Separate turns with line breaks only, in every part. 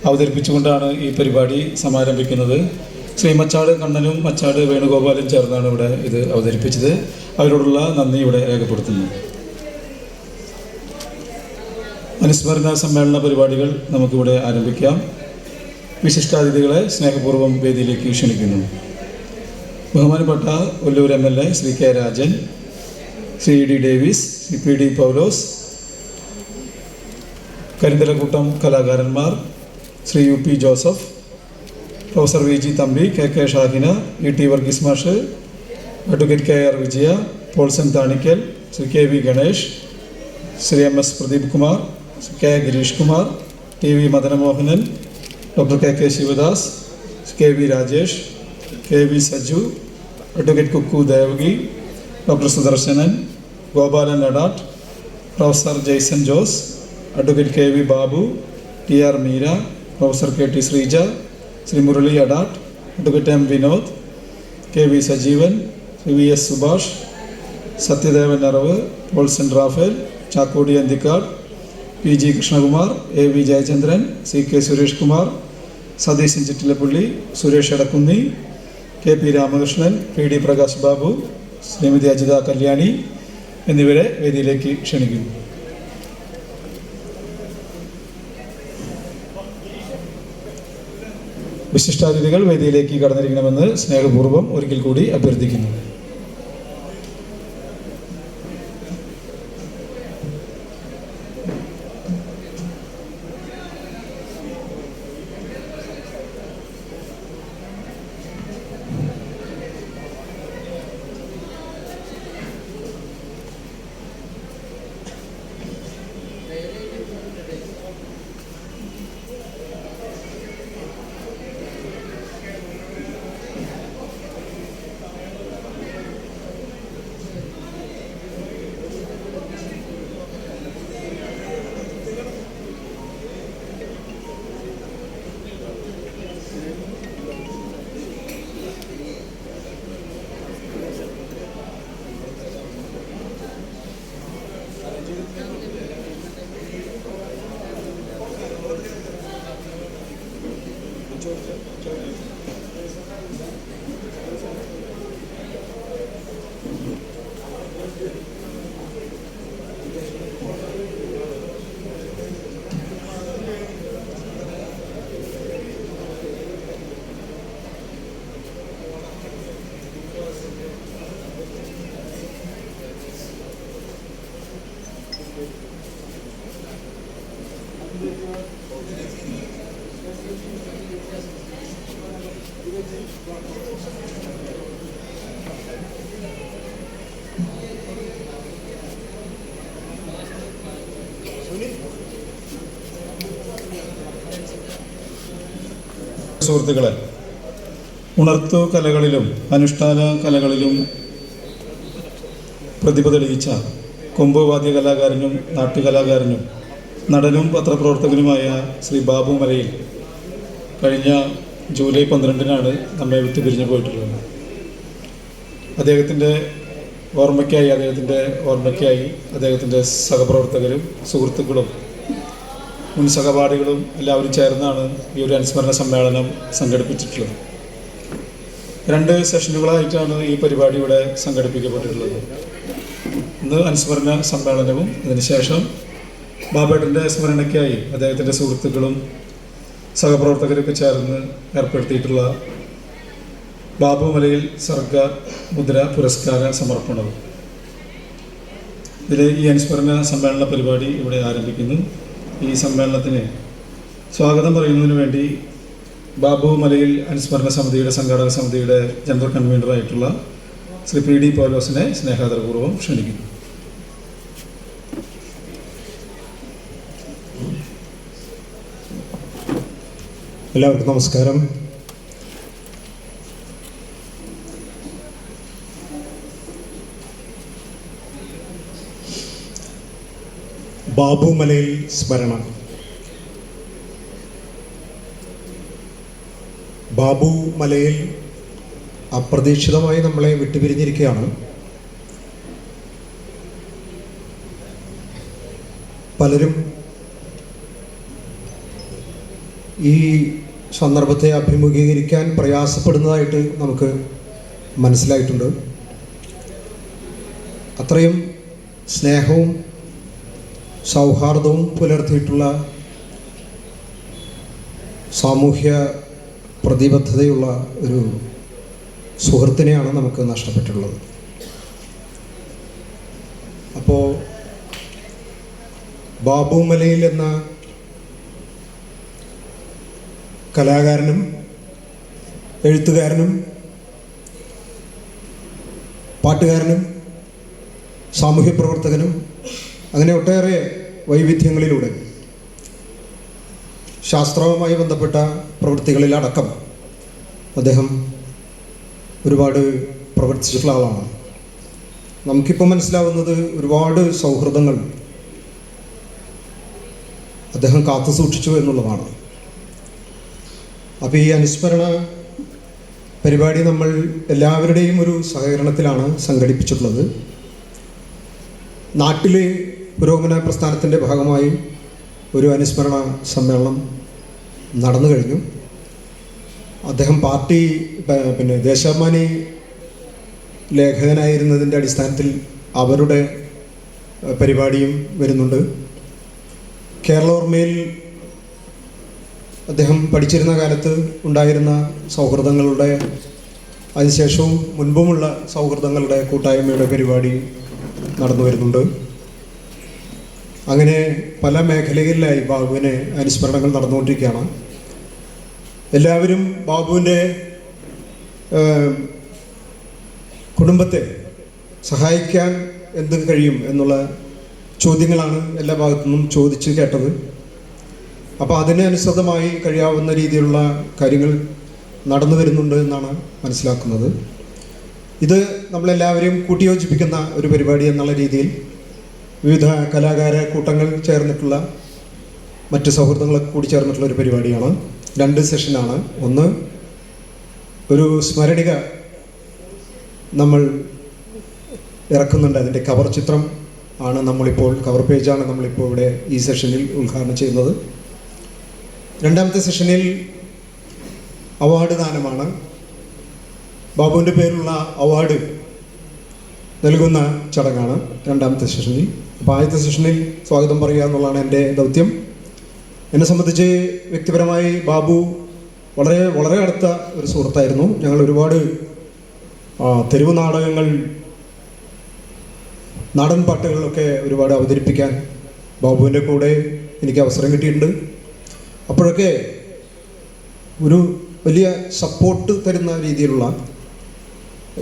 അവതരിപ്പിച്ചുകൊണ്ടാണ് ഈ പരിപാടി സമാരംഭിക്കുന്നത്. ശ്രീ മച്ചാട് കണ്ണനും മച്ചാട് വേണുഗോപാലും ചേർന്നാണ് ഇവിടെ ഇത് അവതരിപ്പിച്ചത്. അവരോടുള്ള നന്ദി ഇവിടെ രേഖപ്പെടുത്തുന്നു. അനുസ്മരണ സമ്മേളന പരിപാടികൾ നമുക്കിവിടെ ആരംഭിക്കാം. വിശിഷ്ടാതിഥികളെ സ്നേഹപൂർവ്വം വേദിയിലേക്ക് ക്ഷണിക്കുന്നു. ബഹുമാനപ്പെട്ട Ollur MLA Shri K Rajan, Shri D Davis, Shri PD Paulose, Karinthalakoottam കലാകാരന്മാർ Shri UP Joseph, professor VG Thampi, KK Shahina, ET Varghese മാഷ്, advocate KR Vijaya, Paulson Thanikkal, Shri KV Ganesh, Shri MS Pradeep Kumar, Shri K Girish Kumar, TV Madanamohanan, doctor KK Sivadas, KV Rajesh, KV Saju, advocate Kukku Devaki, doctor Sudarshanan, Gopalan Adat, professor Jason Jose, advocate KV Babu, TR Meera, professor KT Sreeja, Shri Murali Adat, advocate M Vinod, KV Sajeevan, Shri VS Subhash, Sathyadevan Aravu, Paulson Raphael, Chakkodi Anthikad, PG Krishnakumar, AV Jayachandran, CK Suresh Kumar, Satheesan Chittilappally, Suresh Edakkunni, KP Ramakrishnan, PD Prakash Babu, Shrimati Ajitha Kalyani എന്നിവരെ വേദിയിലേക്ക് ക്ഷണിക്കുന്നു. വിശിഷ്ടാതിഥികൾ വേദിയിലേക്ക് കടന്നിരിക്കണമെന്ന് സ്നേഹപൂർവ്വം ഒരിക്കൽ കൂടി അഭ്യർത്ഥിക്കുന്നു. സുഹൃത്തുക്കളെ, ഉണർത്തു കലകളിലും അനുഷ്ഠാന കലകളിലും പ്രതിഭ തെളിയിച്ച കൊമ്പുവാദ്യ കലാകാരനും നാട്ടുകലാകാരനും നടനും പത്രപ്രവർത്തകനുമായ ശ്രീ ബാബു മലയിൽ കഴിഞ്ഞ ജൂലൈ 12-നാണ് നമ്മെ വിട്ടു പിരിഞ്ഞു പോയിട്ടുള്ളത്. അദ്ദേഹത്തിൻ്റെ ഓർമ്മയ്ക്കായി അദ്ദേഹത്തിൻ്റെ സഹപ്രവർത്തകരും സുഹൃത്തുക്കളും മുൻ സഹപാഠികളും എല്ലാവരും ചേർന്നാണ് ഈ ഒരു അനുസ്മരണ സമ്മേളനം സംഘടിപ്പിച്ചിട്ടുള്ളത്. 2 സെഷനുകളായിട്ടാണ് ഈ പരിപാടി ഇവിടെ സംഘടിപ്പിക്കപ്പെട്ടിട്ടുള്ളത്. ഇന്ന് അനുസ്മരണ സമ്മേളനവും അതിനുശേഷം ബാബേട്ടൻ്റെ സ്മരണയ്ക്കായി അദ്ദേഹത്തിൻ്റെ സുഹൃത്തുക്കളും സഹപ്രവർത്തകരൊക്കെ ചേർന്ന് ഏർപ്പെടുത്തിയിട്ടുള്ള ബാബു മലയിൽ സർഗ മുദ്ര പുരസ്കാര സമർപ്പണവും. ഈ അനുസ്മരണ സമ്മേളന പരിപാടി ഇവിടെ ആരംഭിക്കുന്നു. ഈ സമ്മേളനത്തിന് സ്വാഗതം പറയുന്നതിന് വേണ്ടി ബാബു മലയിൽ അനുസ്മരണ സമിതിയുടെ സംഘാടക സമിതിയുടെ ജനറൽ കൺവീനറായിട്ടുള്ള ശ്രീ PD പൗലോസിനെ സ്നേഹാദരപൂർവ്വം ക്ഷണിക്കുന്നു.
എല്ലാവർക്കും നമസ്കാരം. ബാബു മലയിൽ സ്മരണ. ബാബു മലയിൽ അപ്രതീക്ഷിതമായി നമ്മളെ വിട്ടുപിരിഞ്ഞിരിക്കുകയാണ്. പലരും ഈ സന്ദർഭത്തെ അഭിമുഖീകരിക്കാൻ പ്രയാസപ്പെടുന്നതായിട്ട് നമുക്ക് മനസ്സിലായിട്ടുണ്ട്. അത്രയും സ്നേഹവും സൗഹാർദ്ദവും പുലർത്തിയിട്ടുള്ള സാമൂഹ്യ പ്രതിബദ്ധതയുള്ള ഒരു സുഹൃത്തിനെയാണ് നമുക്ക് നഷ്ടപ്പെട്ടിട്ടുള്ളത്. അപ്പോൾ ബാബു മലയിൽ എന്ന കലാകാരനും എഴുത്തുകാരനും പാട്ടുകാരനും സാമൂഹ്യ പ്രവർത്തകനും അങ്ങനെ ഒട്ടേറെ വൈവിധ്യങ്ങളിലൂടെ ശാസ്ത്രവുമായി ബന്ധപ്പെട്ട പ്രവൃത്തികളിലടക്കം അദ്ദേഹം ഒരുപാട് പ്രവർത്തിച്ചിട്ടുള്ള ആളാണ്. നമുക്കിപ്പോൾ മനസ്സിലാവുന്നത് ഒരുപാട് സൗഹൃദങ്ങൾ അദ്ദേഹം കാത്തു സൂക്ഷിച്ചു എന്നുള്ളതാണ്. അപ്പോൾ ഈ അനുസ്മരണ പരിപാടി നമ്മൾ എല്ലാവരുടെയും ഒരു സഹകരണത്തിലാണ് സംഘടിപ്പിച്ചിട്ടുള്ളത്. നാട്ടിലെ പുരോഗമന പ്രസ്ഥാനത്തിൻ്റെ ഭാഗമായി ഒരു അനുസ്മരണ സമ്മേളനം നടന്നു കഴിഞ്ഞു. അദ്ദേഹം പാർട്ടി ദേശാഭിമാനി ലേഖകനായിരുന്നതിൻ്റെ അടിസ്ഥാനത്തിൽ അവരുടെ പരിപാടിയും വരുന്നുണ്ട്. കേരളോർമ്മയിൽ അദ്ദേഹം പഠിച്ചിരുന്ന കാലത്ത് ഉണ്ടായിരുന്ന സൗഹൃദങ്ങളുടെ അതിനുശേഷവും മുൻപുമുള്ള സൗഹൃദങ്ങളുടെ കൂട്ടായ്മയുടെ പരിപാടി നടന്നു വരുന്നുണ്ട്. അങ്ങനെ പല മേഖലകളിലായി ബാബുവിനെ അനുസ്മരണങ്ങൾ നടന്നുകൊണ്ടിരിക്കുകയാണ്. എല്ലാവരും ബാബുവിൻ്റെ കുടുംബത്തെ സഹായിക്കാൻ എന്ത് കഴിയും എന്നുള്ള ചോദ്യങ്ങളാണ് എല്ലാ ഭാഗത്തു നിന്നും ചോദിച്ച് കേട്ടത്. അപ്പോൾ അതിനനുസൃതമായി കഴിയാവുന്ന രീതിയിലുള്ള കാര്യങ്ങൾ നടന്നു വരുന്നുണ്ട് എന്നാണ് മനസ്സിലാക്കുന്നത്. ഇത് നമ്മളെല്ലാവരെയും കൂട്ടിയോജിപ്പിക്കുന്ന ഒരു പരിപാടി എന്നുള്ള രീതിയിൽ വിവിധ കലാകാര കൂട്ടങ്ങൾ ചേർന്നിട്ടുള്ള മറ്റ് സൗഹൃദങ്ങളൊക്കെ കൂടി ചേർന്നിട്ടുള്ള ഒരു പരിപാടിയാണ്. 2 സെഷനാണ്. ഒന്ന്, ഒരു സ്മരണിക നമ്മൾ ഇറക്കുന്നുണ്ട്. അതിൻ്റെ കവർ ചിത്രം ആണ് നമ്മളിപ്പോൾ, കവർ പേജാണ് നമ്മളിപ്പോൾ ഇവിടെ ഈ സെഷനിൽ ഉദ്ഘാടനം ചെയ്യുന്നത്. 2ാമത്തെ സെഷനിൽ അവാർഡ് ദാനമാണ്. ബാബുവിൻ്റെ പേരുള്ള അവാർഡ് നൽകുന്ന ചടങ്ങാണ് 2ാമത്തെ സെഷനിൽ. അപ്പോൾ ആദ്യത്തെ സെഷനിൽ സ്വാഗതം പറയുക എന്നുള്ളതാണ് എൻ്റെ ദൗത്യം. എന്നെ സംബന്ധിച്ച് വ്യക്തിപരമായി ബാബു വളരെ വളരെ അടുത്ത ഒരു സുഹൃത്തായിരുന്നു. ഞങ്ങൾ ഒരുപാട് തെരുവ് നാടകങ്ങൾ, നാടൻ പാട്ടുകളൊക്കെ ഒരുപാട് അവതരിപ്പിക്കാൻ ബാബുവിൻ്റെ കൂടെ എനിക്ക് അവസരം കിട്ടിയിട്ടുണ്ട്. അപ്പോഴൊക്കെ ഒരു വലിയ സപ്പോർട്ട് തരുന്ന രീതിയിലുള്ള,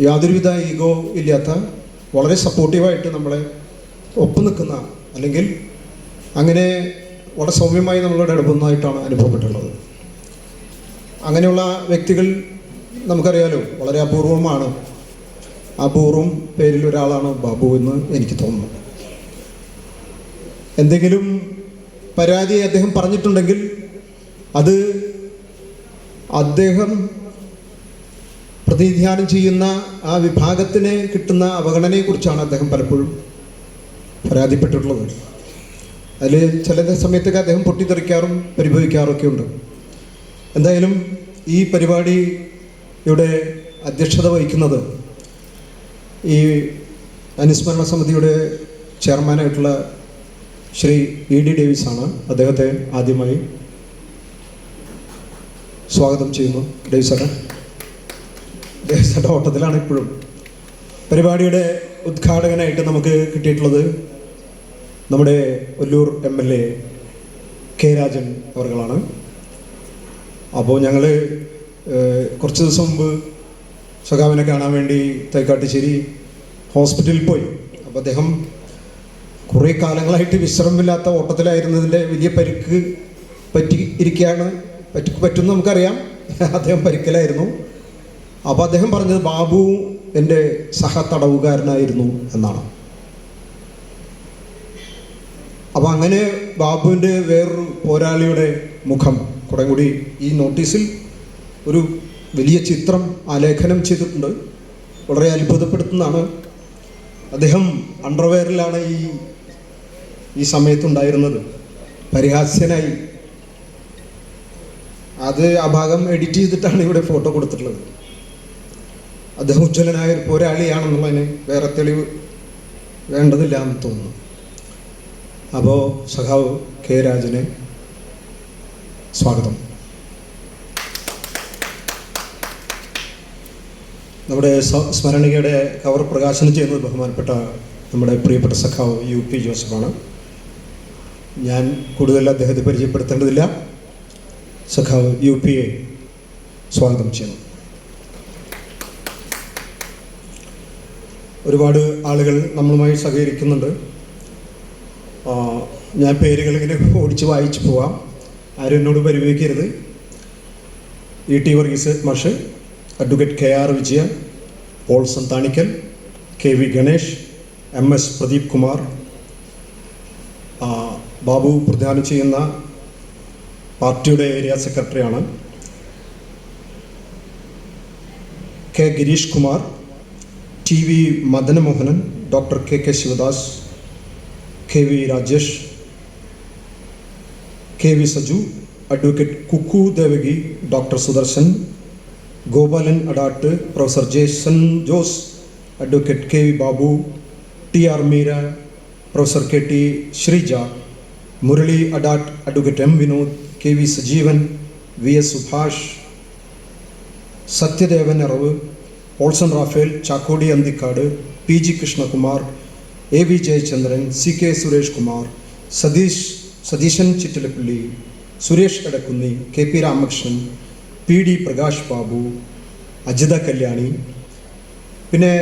യാതൊരുവിധ ഈഗോ ഇല്ലാത്ത, വളരെ സപ്പോർട്ടീവായിട്ട് നമ്മളെ ഒപ്പം നിൽക്കുന്ന, അല്ലെങ്കിൽ അങ്ങനെ വളരെ സൗമ്യമായി നമ്മളോട് ഇടപെടുന്നതായിട്ടാണ് അനുഭവപ്പെട്ടുള്ളത്. അങ്ങനെയുള്ള വ്യക്തികൾ നമുക്കറിയാലോ വളരെ അപൂർവമാണ്. അപൂർവം പേരിൽ ഒരാളാണ് ബാബു എന്ന് എനിക്ക് തോന്നുന്നു. എന്തെങ്കിലും പരാതി അദ്ദേഹം പറഞ്ഞിട്ടുണ്ടെങ്കിൽ അത് അദ്ദേഹം പ്രതിനിധാനം ചെയ്യുന്ന ആ വിഭാഗത്തിന് കിട്ടുന്ന അവഗണനയെക്കുറിച്ചാണ് അദ്ദേഹം പലപ്പോഴും പരാതിപ്പെട്ടിട്ടുള്ളത്. അതിൽ ചില സമയത്തൊക്കെ അദ്ദേഹം പൊട്ടിത്തെറിക്കാറും പരിഭവിക്കാറൊക്കെ ഉണ്ട്. എന്തായാലും ഈ പരിപാടിയുടെ അധ്യക്ഷത വഹിക്കുന്നത് ഈ അനുസ്മരണ സമിതിയുടെ ചെയർമാനായിട്ടുള്ള ശ്രീ ED ഡേവിസ് ആണ്. അദ്ദേഹത്തെ ആദ്യമായി സ്വാഗതം ചെയ്യുന്നു. ഡേവിസാണ് ഓട്ടത്തിലാണ് ഇപ്പോഴും. പരിപാടിയുടെ ഉദ്ഘാടകനായിട്ട് നമുക്ക് കിട്ടിയിട്ടുള്ളത് നമ്മുടെ ഒല്ലൂർ MLA K. രാജൻ അവർകളാണ്. അപ്പോൾ ഞങ്ങൾ കുറച്ച് ദിവസം മുമ്പ് സഖാവിനെ കാണാൻ വേണ്ടി തൈക്കാട്ടുശ്ശേരി ഹോസ്പിറ്റലിൽ പോയി. അപ്പോൾ അദ്ദേഹം കുറേ കാലങ്ങളായിട്ട് വിശ്രമമില്ലാത്ത ഓട്ടത്തിലായിരുന്നതിൻ്റെ വലിയ പരിക്ക് പറ്റിയിരിക്കുകയാണ്. പറ്റുമെന്ന് നമുക്കറിയാം. അദ്ദേഹം പരിക്കലായിരുന്നു. അപ്പോൾ അദ്ദേഹം പറഞ്ഞത് ബാബു എൻ്റെ സഹതടവുകാരനായിരുന്നു എന്നാണ്. അപ്പോൾ അങ്ങനെ ബാബുവിൻ്റെ വേറൊരു പോരാളിയുടെ മുഖം കുറേ കൂടി ഈ നോട്ടീസിൽ ഒരു വലിയ ചിത്രം ആലേഖനം ചെയ്തിട്ടുണ്ട്. വളരെ അത്ഭുതപ്പെടുത്തുന്നതാണ്. അദ്ദേഹം അണ്ടർവെയറിലാണ് ഈ സമയത്തുണ്ടായിരുന്നത്. പരിഹാസ്യനായി അത് ആ ഭാഗം എഡിറ്റ് ചെയ്തിട്ടാണ് ഇവിടെ ഫോട്ടോ കൊടുത്തിട്ടുള്ളത്. അദ്ദേഹം ഉജ്ജ്വലനായ ഒരു പോരാളിയാണെന്നുള്ളതിന് വേറെ തെളിവ് വേണ്ടതില്ല എന്ന് തോന്നുന്നു. അപ്പോൾ സഖാവ് കെ രാജന് സ്വാഗതം. നമ്മുടെ സ്മരണികയുടെ കവർ പ്രകാശനം ചെയ്യുന്നത് ബഹുമാനപ്പെട്ട നമ്മുടെ പ്രിയപ്പെട്ട സഖാവ് UP ജോസഫാണ്. ഞാൻ കൂടുതൽ അദ്ദേഹത്തെ പരിചയപ്പെടുത്തേണ്ടതില്ല. സഖാവ് UPയെ സ്വാഗതം ചെയ്യുന്നു. ഒരുപാട് ആളുകൾ നമ്മളുമായി സഹകരിക്കുന്നുണ്ട്. ഞാൻ പേരുകൾ ഇങ്ങനെ ഓടിച്ച് വായിച്ചു പോവാം, ആരും എന്നോട് പരിവേക്കരുത്. ET വർഗീസ് മാഷ്, advocate KR Vijaya, Paulson Thanikkal, KV Ganesh, MS Pradeep Kumar, Babu പ്രദാനം ചെയ്യുന്ന പാർട്ടിയുടെ ഏരിയ സെക്രട്ടറിയാണ്, K Girish Kumar, TV Madanamohanan, doctor KK Sivadas, KV Rajesh, KV Saju, advocate Kukku Devaki, doctor Sudarshan, Gopalan Adat, professor Jason Jose, advocate KV Babu, TR Meera, professor KT Sreeja, Murali Adat, advocate M Vinod, KV Sajeevan, VS Subhash, Sathyadevan Aravu, Paulson Raphael, Chakkodi Anthikad, PG Krishnakumar, AV Jayachandran, CK Suresh Kumar, Satheesan Chittilappally, Suresh Edakkunni, KP Ramakrishnan, PD Prakash Babu, Ajitha Kalyani, പിന്നെ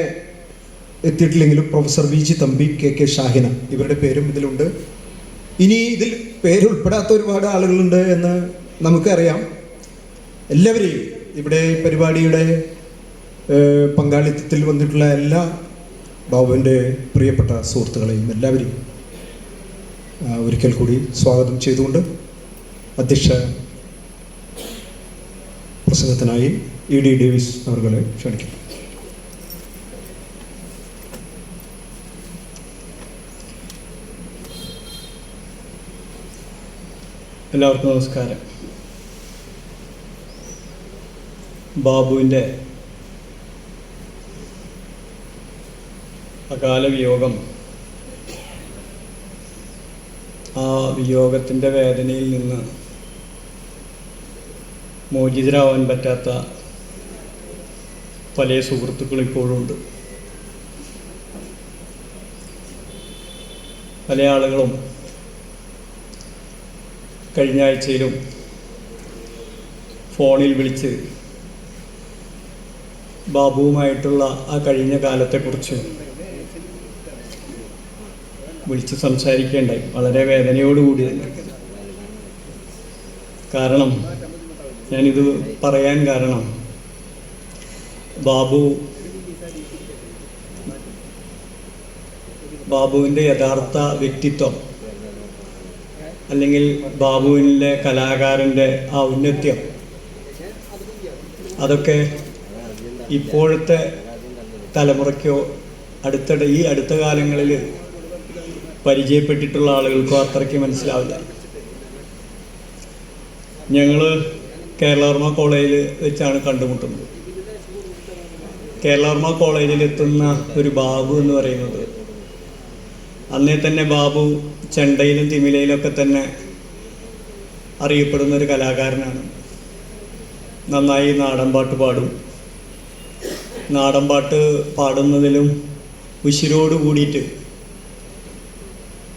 എത്തിയിട്ടില്ലെങ്കിലും professor VG Thampi, KK Shahina, ഇവരുടെ പേരും ഇതിലുണ്ട്. ഇനി ഇതിൽ പേരുൾപ്പെടാത്ത ഒരുപാട് ആളുകളുണ്ട് എന്ന് നമുക്കറിയാം. എല്ലാവരെയും ഇവിടെ പരിപാടിയുടെ പങ്കാളിത്തത്തിൽ വന്നിട്ടുള്ള എല്ലാ ബാബുവിൻ്റെ പ്രിയപ്പെട്ട സുഹൃത്തുക്കളെയും എല്ലാവരെയും ഒരിക്കൽ കൂടി സ്വാഗതം ചെയ്തുകൊണ്ട് അധ്യക്ഷ പ്രസംഗത്തിനായി ED ഡേവിസ് അവരെ ക്ഷണിക്കുന്നു.
എല്ലാവർക്കും നമസ്കാരം. ബാബുവിൻ്റെ അകാല വിയോഗം, ആ വിയോഗത്തിൻ്റെ വേദനയിൽ നിന്ന് മോചിതരാവാൻ പറ്റാത്ത പല സുഹൃത്തുക്കൾ ഇപ്പോഴും ഉണ്ട്. പല ആളുകളും കഴിഞ്ഞ ആഴ്ചയിലും ഫോണിൽ വിളിച്ച് ബാബുവുമായിട്ടുള്ള ആ കഴിഞ്ഞ കാലത്തെക്കുറിച്ച് വിളിച്ച് സംസാരിക്കേണ്ടായി. വളരെ വേദനയോടുകൂടി തന്നെ. കാരണം ഞാനിത് പറയാൻ കാരണം, ബാബുവിൻ്റെ യഥാർത്ഥ വ്യക്തിത്വം, അല്ലെങ്കിൽ ബാബുവിൻ്റെ കലാകാരൻ്റെ ആ ഔന്നത്യം, അതൊക്കെ ഇപ്പോഴത്തെ തലമുറയ്ക്കോ ഈ അടുത്ത കാലങ്ങളിൽ പരിചയപ്പെട്ടിട്ടുള്ള ആളുകൾക്കോ അത്രയ്ക്ക് മനസ്സിലാവില്ല. ഞങ്ങൾ കേരളവർമ്മ കോളേജിൽ വെച്ചാണ് കണ്ടുമുട്ടുന്നത്. കേരളവർമ്മ കോളേജിലെത്തുന്ന ഒരു ബാബു എന്ന് പറയുന്നത്, അന്നേ തന്നെ ബാബു ചെണ്ടയിലും തിമിലയിലൊക്കെ തന്നെ അറിയപ്പെടുന്ന ഒരു കലാകാരനാണ്. നന്നായി നാടൻപാട്ട് പാടും. നാടൻപാട്ട് പാടുന്നതിലും ഉശിരോട് കൂടിയിട്ട്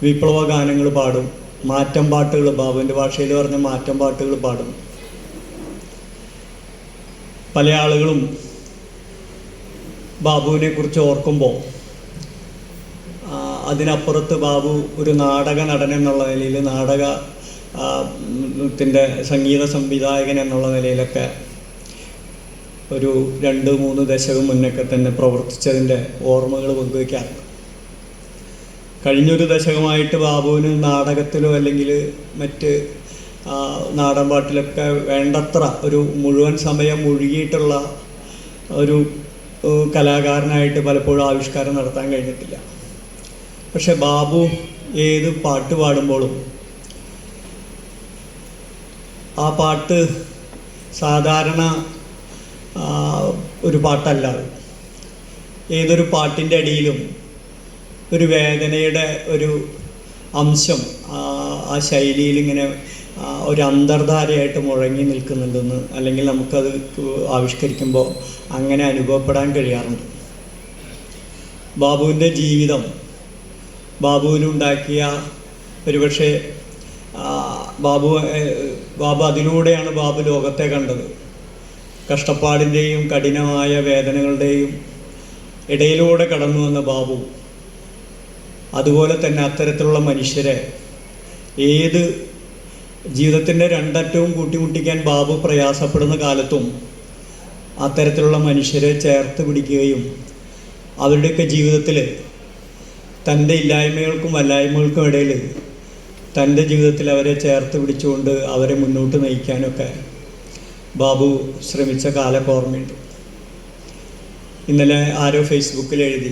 വിപ്ലവ ഗാനങ്ങൾ പാടും. മാറ്റം പാട്ടുകൾ, ബാബുവിൻ്റെ ഭാഷയിൽ പറഞ്ഞ മാറ്റം പാട്ടുകൾ പാടും. പല ആളുകളും ബാബുവിനെ കുറിച്ച് ഓർക്കുമ്പോൾ അതിനപ്പുറത്ത് ബാബു ഒരു നാടക നടൻ എന്നുള്ള നിലയിൽ, നാടകത്തിൻ്റെ സംഗീത സംവിധായകൻ എന്നുള്ള നിലയിലൊക്കെ ഒരു 2-3 ദശകം മുന്നൊക്കെ തന്നെ പ്രവർത്തിച്ചതിൻ്റെ ഓർമ്മകൾ പങ്കുവയ്ക്കാറുണ്ട്. കഴിഞ്ഞൊരു ദശകമായിട്ട് ബാബുവിന് നാടകത്തിലോ അല്ലെങ്കിൽ മറ്റ് നാടൻപാട്ടിലൊക്കെ വേണ്ടത്ര ഒരു മുഴുവൻ സമയം മുഴുകിയിട്ടുള്ള ഒരു കലാകാരനായിട്ട് പലപ്പോഴും ആവിഷ്കാരം നടത്താൻ കഴിഞ്ഞിട്ടില്ല. പക്ഷെ ബാബു ഏത് പാട്ട് പാടുമ്പോഴും ആ പാട്ട് സാധാരണ ഒരു പാട്ടല്ല അത്. ഏതൊരു പാട്ടിൻ്റെ അടിയിലും ഒരു വേദനയുടെ ഒരു അംശം ആ ശൈലിയിൽ ഇങ്ങനെ ഒരു അന്തർധാരയായിട്ട് മുഴങ്ങി നിൽക്കുന്നുണ്ടെന്ന്, അല്ലെങ്കിൽ നമുക്കത് ആവിഷ്കരിക്കുമ്പോൾ അങ്ങനെ അനുഭവപ്പെടാൻ കഴിയാറുണ്ട്. ബാബുവിൻ്റെ ജീവിതം, ബാബുവിനുണ്ടാക്കിയ ഒരുപക്ഷെ ബാബു അതിലൂടെയാണ് ബാബു ലോകത്തെ കണ്ടത്. കഷ്ടപ്പാടിൻ്റെയും കഠിനമായ വേദനകളുടെയും ഇടയിലൂടെ കടന്നു വന്ന ബാബു അതുപോലെ തന്നെ അത്തരത്തിലുള്ള മനുഷ്യരെ ഏത് ജീവിതത്തിൻ്റെ രണ്ടറ്റവും കൂട്ടിമുട്ടിക്കാൻ ബാബു പ്രയാസപ്പെടുന്ന കാലത്തും അത്തരത്തിലുള്ള മനുഷ്യരെ ചേർത്ത് പിടിക്കുകയും അവരുടെയൊക്കെ ജീവിതത്തിൽ തൻ്റെ ഇല്ലായ്മകൾക്കും വല്ലായ്മകൾക്കും ഇടയിൽ തൻ്റെ ജീവിതത്തിൽ അവരെ ചേർത്ത് പിടിച്ചുകൊണ്ട് അവരെ മുന്നോട്ട് നയിക്കാനൊക്കെ ബാബു ശ്രമിച്ച കാലമൊക്കെ ഓർമ്മയുണ്ട്. ഇന്നലെ ആരോ ഫേസ്ബുക്കിൽ എഴുതി,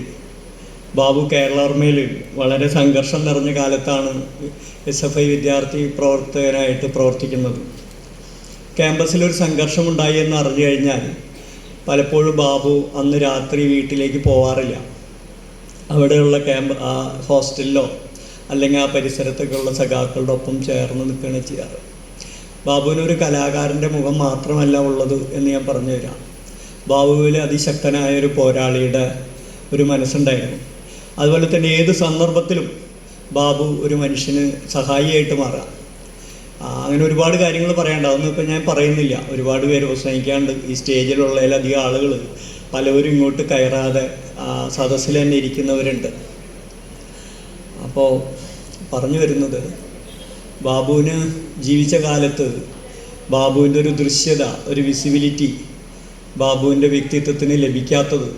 ബാബു കേരളോർമയിൽ വളരെ സംഘർഷം നിറഞ്ഞ കാലത്താണ് SFI വിദ്യാർത്ഥി പ്രവർത്തകനായിട്ട് പ്രവർത്തിക്കുന്നത്. ക്യാമ്പസിലൊരു സംഘർഷമുണ്ടായി എന്ന് അറിഞ്ഞു കഴിഞ്ഞാൽ പലപ്പോഴും ബാബു അന്ന് രാത്രി വീട്ടിലേക്ക് പോവാറില്ല. അവിടെയുള്ള ഹോസ്റ്റലിലോ അല്ലെങ്കിൽ ആ പരിസരത്തൊക്കെയുള്ള സഖാക്കളുടെ ഒപ്പം ചേർന്ന് നിൽക്കുകയാണ് ചെയ്യാറ്. ബാബുവിനൊരു കലാകാരൻ്റെ മുഖം മാത്രമല്ല ഉള്ളത് എന്ന് ഞാൻ പറഞ്ഞു തരാം. ബാബുവിൽ അതിശക്തനായ ഒരു പോരാളിയുടെ ഒരു മനസ്സുണ്ടായിരുന്നു. അതുപോലെ തന്നെ ഏത് സന്ദർഭത്തിലും ബാബു ഒരു മനുഷ്യന് സഹായിയായിട്ട് മാറാം. അങ്ങനെ ഒരുപാട് കാര്യങ്ങൾ പറയാനുണ്ടാവും. ഇപ്പം ഞാൻ പറയുന്നില്ല, ഒരുപാട് പേര് പ്രസംഗിക്കാണ്ട് ഈ സ്റ്റേജിലുള്ളതിലധികം ആളുകൾ പലവരും ഇങ്ങോട്ട് കയറാതെ സദസ്സിൽ തന്നെ ഇരിക്കുന്നവരുണ്ട്. അപ്പോൾ പറഞ്ഞു വരുന്നത്, ബാബുവിന് ജീവിച്ച കാലത്ത് ബാബുവിൻ്റെ ഒരു ദൃശ്യത, ഒരു വിസിബിലിറ്റി ബാബുവിൻ്റെ വ്യക്തിത്വത്തിന് ലഭിക്കാത്തത്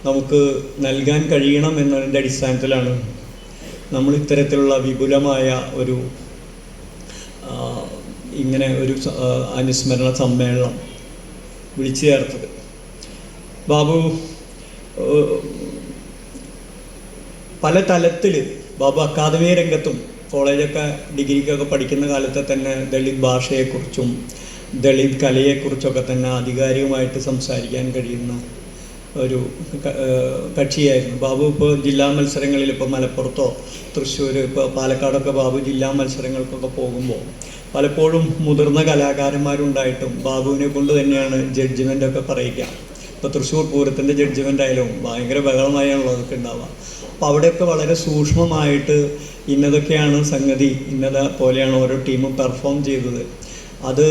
നമുക്ക് നൽകാൻ കഴിയണം എന്നതിൻ്റെ അടിസ്ഥാനത്തിലാണ് നമ്മൾ ഇത്തരത്തിലുള്ള വിപുലമായ ഒരു ഇങ്ങനെ ഒരു അനുസ്മരണ സമ്മേളനം വിളിച്ചു ചേർത്തത്. ബാബു പല തലത്തിൽ ബാബു അക്കാദമിക രംഗത്തും കോളേജൊക്കെ ഡിഗ്രിക്കൊക്കെ പഠിക്കുന്ന കാലത്ത് തന്നെ ദളിത് ഭാഷയെക്കുറിച്ചും ദളിത് കലയെക്കുറിച്ചൊക്കെ തന്നെ ആധികാരികമായിട്ട് സംസാരിക്കാൻ കഴിയുന്ന ഒരു കക്ഷിയായിരുന്നു ബാബു. ഇപ്പോൾ ജില്ലാ മത്സരങ്ങളിൽ, ഇപ്പോൾ മലപ്പുറത്തോ തൃശ്ശൂർ, ഇപ്പോൾ പാലക്കാടൊക്കെ ബാബു ജില്ലാ മത്സരങ്ങൾക്കൊക്കെ പോകുമ്പോൾ പലപ്പോഴും മുതിർന്ന കലാകാരന്മാരുണ്ടായിട്ടും ബാബുവിനെ കൊണ്ട് തന്നെയാണ് ജഡ്ജ്മെൻ്റൊക്കെ പറയുക. ഇപ്പോൾ തൃശ്ശൂർ പൂരത്തിൻ്റെ ജഡ്ജ്മെൻ്റ് ആയാലും ഭയങ്കര ബഹളമായാണല്ലോ അതൊക്കെ ഉണ്ടാവുക. അപ്പോൾ അവിടെയൊക്കെ വളരെ സൂക്ഷ്മമായിട്ട് ഇന്നതൊക്കെയാണ് സംഗതി, ഇന്നത പോലെയാണ് ഓരോ ടീമും പെർഫോം ചെയ്തത്. അത്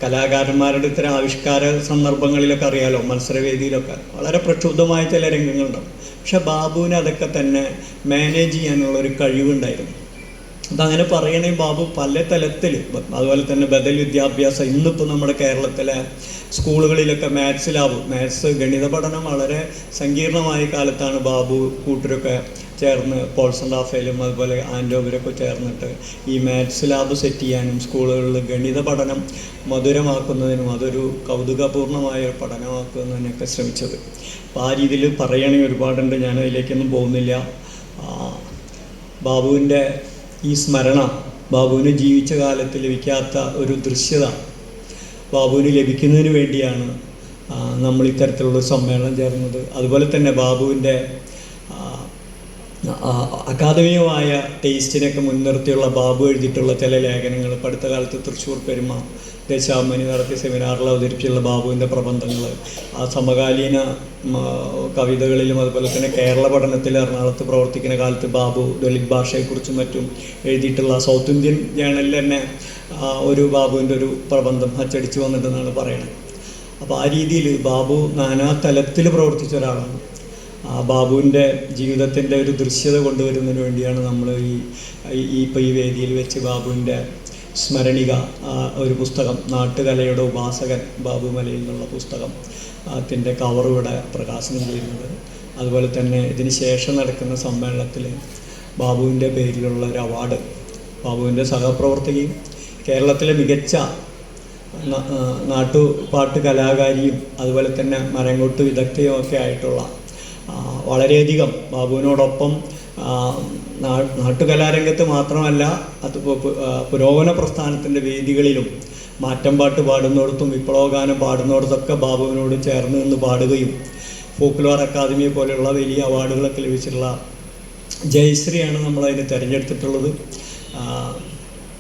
കലാകാരന്മാരുടെ ഇത്തരം ആവിഷ്കാര സന്ദർഭങ്ങളിലൊക്കെ അറിയാലോ, മത്സരവേദിയിലൊക്കെ വളരെ പ്രക്ഷുബ്ധമായ ചില രംഗങ്ങളുണ്ടാവും. പക്ഷെ ബാബുവിന് അതൊക്കെ തന്നെ മാനേജ് ചെയ്യാനുള്ളൊരു കഴിവുണ്ടായിരുന്നു. അതങ്ങനെ പറയണമെങ്കിൽ ബാബു പല തലത്തിൽ, അതുപോലെ തന്നെ ബദൽ വിദ്യാഭ്യാസം, ഇന്നിപ്പോൾ നമ്മുടെ കേരളത്തിലെ സ്കൂളുകളിലൊക്കെ മാത്സ് ഗണിത പഠനം വളരെ സങ്കീർണമായ കാലത്താണ് ബാബു കൂട്ടരൊക്കെ ചേർന്ന് പോൾസൺ റാഫേലും അതുപോലെ ആൻഡോവരൊക്കെ ചേർന്നിട്ട് ഈ മാത്സ് ലാബ് സെറ്റ് ചെയ്യാനും സ്കൂളുകളിൽ ഗണിത പഠനം മധുരമാക്കുന്നതിനും അതൊരു കൗതുകപൂർണമായ ഒരു പഠനമാക്കുന്നതിനൊക്കെ ശ്രമിച്ചത്. അപ്പോൾ ആ രീതിയിൽ പറയുകയാണെങ്കിൽ ഒരുപാടുണ്ട്, ഞാൻ അതിലേക്കൊന്നും പോകുന്നില്ല. ബാബുവിൻ്റെ ഈ സ്മരണ, ബാബുവിന് ജീവിച്ച കാലത്ത് ലഭിക്കാത്ത ഒരു ദൃശ്യത ബാബുവിന് ലഭിക്കുന്നതിന് വേണ്ടിയാണ് നമ്മൾ ഇത്തരത്തിലുള്ള സമ്മേളനം ചേർന്നത്. അതുപോലെ തന്നെ ബാബുവിൻ്റെ അക്കാദമികമായ ടേസ്റ്റിനൊക്കെ മുൻനിർത്തിയുള്ള ബാബു എഴുതിയിട്ടുള്ള ചില ലേഖനങ്ങൾ, ഇപ്പോൾ അടുത്ത കാലത്ത് തൃശ്ശൂർ പെരുമ ദേശാഭിമാനി നടത്തിയ സെമിനാറിൽ അവതരിപ്പിച്ചുള്ള ബാബുവിൻ്റെ പ്രബന്ധങ്ങൾ, ആ സമകാലീന കവിതകളിലും അതുപോലെ തന്നെ കേരള പഠനത്തിൽ എറണാകുളത്ത് പ്രവർത്തിക്കുന്ന കാലത്ത് ബാബു ദളിത് ഭാഷയെക്കുറിച്ചും മറ്റും എഴുതിയിട്ടുള്ള സൗത്ത് ഇന്ത്യൻ ജേണലിൽ തന്നെ ഒരു ബാബുവിൻ്റെ ഒരു പ്രബന്ധം അച്ചടിച്ച് വന്നിട്ടെന്നാണ് പറയുന്നത്. അപ്പോൾ ആ രീതിയിൽ ബാബു നാനാ തലത്തിൽ പ്രവർത്തിച്ച ഒരാളാണ്. ബാബുവിൻ്റെ ജീവിതത്തിൻ്റെ ഒരു ദൃശ്യത കൊണ്ടുവരുന്നതിന് വേണ്ടിയാണ് നമ്മൾ ഇപ്പോൾ ഈ വേദിയിൽ വെച്ച് ബാബുവിൻ്റെ സ്മരണിക ഒരു പുസ്തകം, നാട്ടുകലയുടെ ഉപാസകൻ ബാബു മലയിൽ നിന്നുള്ള പുസ്തകം അതിൻ്റെ കവർ ഇവിടെ പ്രകാശനം ചെയ്യുന്നത്. അതുപോലെ തന്നെ ഇതിന് ശേഷം നടക്കുന്ന സമ്മേളനത്തിൽ ബാബുവിൻ്റെ പേരിലുള്ള ഒരു അവാർഡ്, ബാബുവിൻ്റെ സഹപ്രവർത്തകയും കേരളത്തിലെ മികച്ച നാട്ടുപാട്ട് കലാകാരിയും അതുപോലെ തന്നെ മരങ്ങോട്ട് വിദഗ്ധയും ഒക്കെ ആയിട്ടുള്ള വളരെയധികം ബാബുവിനോടൊപ്പം നാട്ടുകലാരംഗത്ത് മാത്രമല്ല അത് പുരോഗമന പ്രസ്ഥാനത്തിൻ്റെ വേദികളിലും മാറ്റം പാട്ട് പാടുന്നിടത്തും വിപ്ലവഗാനം പാടുന്നിടത്തൊക്കെ ബാബുവിനോട് ചേർന്ന് നിന്ന് പാടുകയും ഫോക്ലോർ അക്കാദമിയെ പോലെയുള്ള വലിയ അവാർഡുകളൊക്കെ ലഭിച്ചിട്ടുള്ള ജയശ്രീയാണ് നമ്മളതിന് തിരഞ്ഞെടുത്തിട്ടുള്ളത്.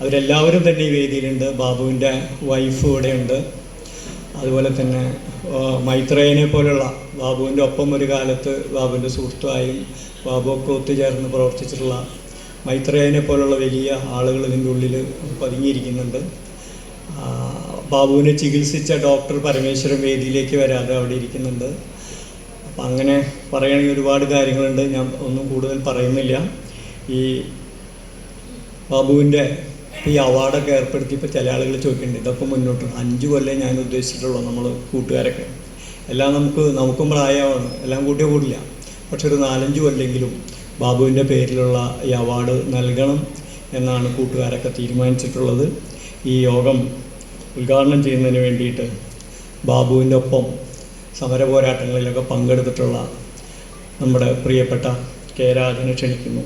അവരെല്ലാവരും തന്നെ ഈ വേദിയിലുണ്ട്. ബാബുവിൻ്റെ വൈഫ് ഇവിടെയുണ്ട്. അതുപോലെ തന്നെ മൈത്രേയനെ പോലുള്ള ബാബുവിൻ്റെ ഒപ്പം ഒരു കാലത്ത് ബാബുവിൻ്റെ സുഹൃത്തുമായും ബാബുവൊക്കെ ഒത്തുചേർന്ന് പ്രവർത്തിച്ചിട്ടുള്ള മൈത്രേയനെ പോലുള്ള വലിയ ആളുകൾ ഇതിൻ്റെ ഉള്ളിൽ പതുങ്ങിയിരിക്കുന്നുണ്ട്. ബാബുവിനെ ചികിത്സിച്ച ഡോക്ടർ പരമേശ്വരൻ വേദിയിലേക്ക് വരാതെ അവിടെ ഇരിക്കുന്നുണ്ട്. അപ്പം അങ്ങനെ പറയുകയാണെങ്കിൽ ഒരുപാട് കാര്യങ്ങളുണ്ട്, ഞാൻ ഒന്നും കൂടുതൽ പറയുന്നില്ല. ഈ ബാബുവിൻ്റെ ഈ അവാർഡൊക്കെ ഏർപ്പെടുത്തിയപ്പോൾ ചില ആളുകൾ ചോദിക്കുന്നുണ്ട്, ഇതൊക്കെ മുന്നോട്ട് 5 കൊല്ലം ഞാൻ ഉദ്ദേശിച്ചിട്ടുള്ളൂ. നമ്മൾ കൂട്ടുകാരൊക്കെ എല്ലാം നമുക്കും പ്രായമാണ്, എല്ലാം കൂട്ടിയേ കൂടില്ല. പക്ഷെ ഒരു 4-5 കൊല്ലെങ്കിലും ബാബുവിൻ്റെ പേരിലുള്ള ഈ അവാർഡ് നൽകണം എന്നാണ് കൂട്ടുകാരൊക്കെ തീരുമാനിച്ചിട്ടുള്ളത്. ഈ യോഗം ഉദ്ഘാടനം ചെയ്യുന്നതിന് വേണ്ടിയിട്ട് ബാബുവിൻ്റെ ഒപ്പം സമര പോരാട്ടങ്ങളിലൊക്കെ പങ്കെടുത്തിട്ടുള്ള നമ്മുടെ പ്രിയപ്പെട്ട കെ രാജനെ ക്ഷണിക്കുന്നു.